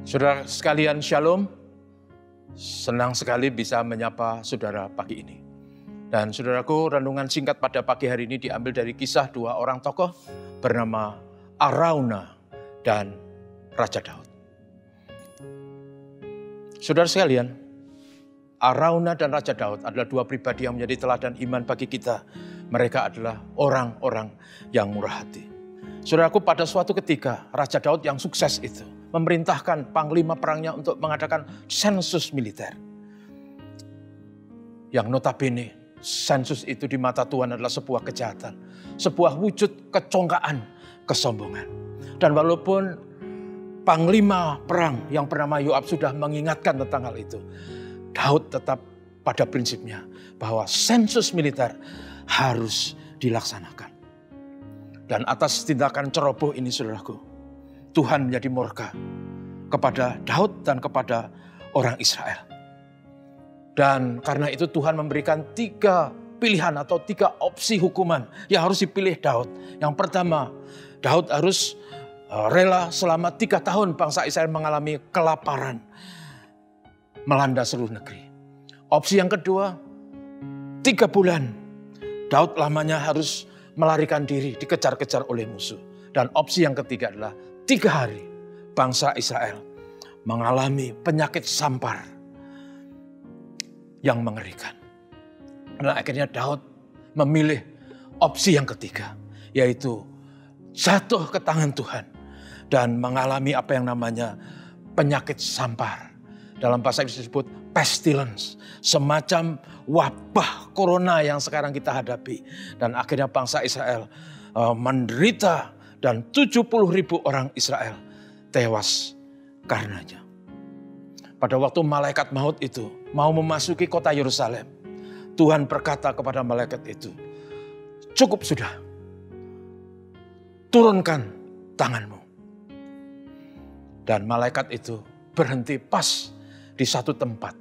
Saudara sekalian, shalom. Senang sekali bisa menyapa saudara pagi ini. Dan saudaraku, renungan singkat pada pagi hari ini diambil dari kisah dua orang tokoh bernama Araunah dan Raja Daud. Saudara sekalian, Araunah dan Raja Daud adalah dua pribadi yang menjadi teladan iman bagi kita. Mereka adalah orang-orang yang murah hati. Saudaraku, pada suatu ketika Raja Daud yang sukses itu memerintahkan panglima perangnya untuk mengadakan sensus militer. Yang notabene sensus itu di mata Tuhan adalah sebuah kejahatan. Sebuah wujud kecongkaan, kesombongan. Dan walaupun panglima perang yang bernama Yoab sudah mengingatkan tentang hal itu, Daud tetap pada prinsipnya bahwa sensus militer harus dilaksanakan. Dan atas tindakan ceroboh ini, saudaraku, Tuhan menjadi murka kepada Daud dan kepada orang Israel. Dan karena itu Tuhan memberikan 3 pilihan atau 3 opsi hukuman yang harus dipilih Daud. Yang pertama, Daud harus rela selama 3 tahun bangsa Israel mengalami kelaparan melanda seluruh negeri. Opsi yang kedua, 3 bulan Daud lamanya harus melarikan diri, dikejar-kejar oleh musuh. Dan opsi yang ketiga adalah 3 hari bangsa Israel mengalami penyakit sampar yang mengerikan. Dan akhirnya Daud memilih opsi yang ketiga, yaitu jatuh ke tangan Tuhan dan mengalami apa yang namanya penyakit sampar. Dalam bahasa Inggris disebut pestilence, semacam wabah corona yang sekarang kita hadapi. Dan akhirnya bangsa Israel menderita dan 70.000 orang Israel tewas karenanya. Pada waktu malaikat maut itu mau memasuki kota Yerusalem, Tuhan berkata kepada malaikat itu, "Cukup sudah, turunkan tanganmu." Dan malaikat itu berhenti pas di satu tempat,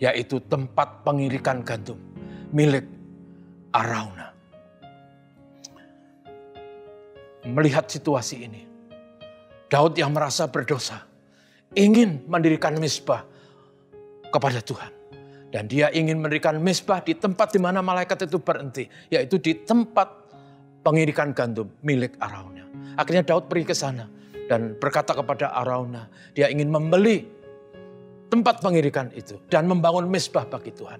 yaitu tempat pengirikan gandum milik Araunah. Melihat situasi ini, Daud yang merasa berdosa ingin mendirikan mezbah kepada Tuhan. Dan dia ingin mendirikan mezbah di tempat di mana malaikat itu berhenti, yaitu di tempat pengirikan gandum milik Araunah. Akhirnya Daud pergi ke sana dan berkata kepada Araunah, dia ingin membeli tempat pengirikan itu dan membangun mezbah bagi Tuhan.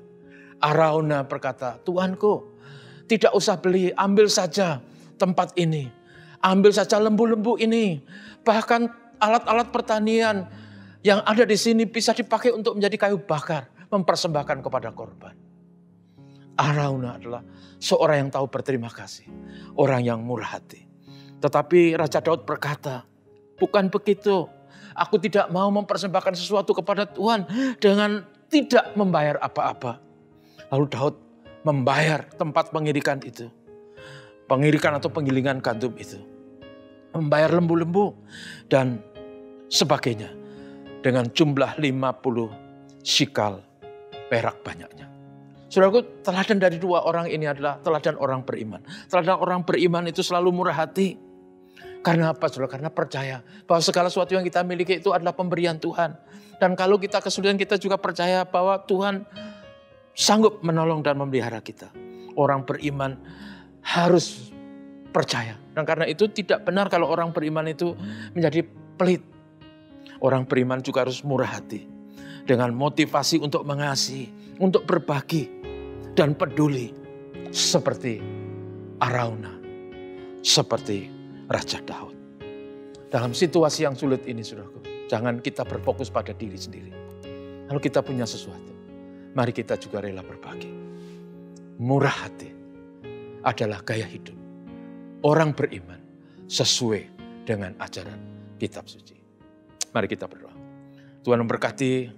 Araunah berkata, "Tuanku, tidak usah beli, ambil saja tempat ini. Ambil saja lembu-lembu ini. Bahkan alat-alat pertanian yang ada di sini bisa dipakai untuk menjadi kayu bakar, mempersembahkan kepada korban." Araunah adalah seorang yang tahu berterima kasih, orang yang murah hati. Tetapi Raja Daud berkata, "Bukan begitu. Aku tidak mau mempersembahkan sesuatu kepada Tuhan dengan tidak membayar apa-apa." Lalu Daud membayar tempat pengirikan itu. Pengirikan atau penggilingan gandum itu. Membayar lembu-lembu dan sebagainya. Dengan jumlah 50 shikal perak banyaknya. Saudaraku, teladan dari 2 orang ini adalah teladan orang beriman. Teladan orang beriman itu selalu murah hati. Karena apa, saudara? Karena percaya bahwa segala sesuatu yang kita miliki itu adalah pemberian Tuhan. Dan kalau kita kesulitan, kita juga percaya bahwa Tuhan sanggup menolong dan memelihara kita. Orang beriman harus percaya. Dan karena itu tidak benar kalau orang beriman itu menjadi pelit. Orang beriman juga harus murah hati. Dengan motivasi untuk mengasihi, untuk berbagi, dan peduli. Seperti Araunah, seperti Raja Daud. Dalam situasi yang sulit ini, saudaraku, jangan kita berfokus pada diri sendiri. Kalau kita punya sesuatu, mari kita juga rela berbagi. Murah hati adalah gaya hidup orang beriman sesuai dengan ajaran kitab suci. Mari kita berdoa. Tuhan memberkati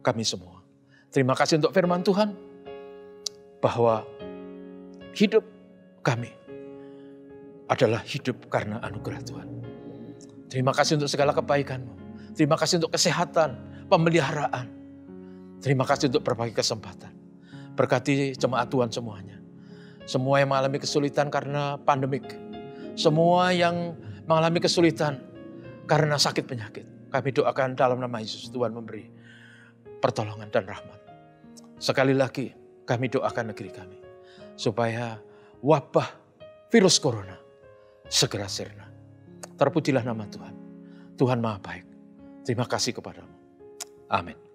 kami semua. Terima kasih untuk firman Tuhan bahwa hidup kami adalah hidup karena anugerah Tuhan. Terima kasih untuk segala kebaikan-Mu. Terima kasih untuk kesehatan, pemeliharaan. Terima kasih untuk berbagai kesempatan. Berkati jemaat Tuhan semuanya. Semua yang mengalami kesulitan karena pandemik. Semua yang mengalami kesulitan karena sakit penyakit. Kami doakan dalam nama Yesus, Tuhan memberi pertolongan dan rahmat. Sekali lagi kami doakan negeri kami, supaya wabah virus corona segera sirna. Terpujilah nama Tuhan. Tuhan Maha Baik. Terima kasih kepadamu. Amin.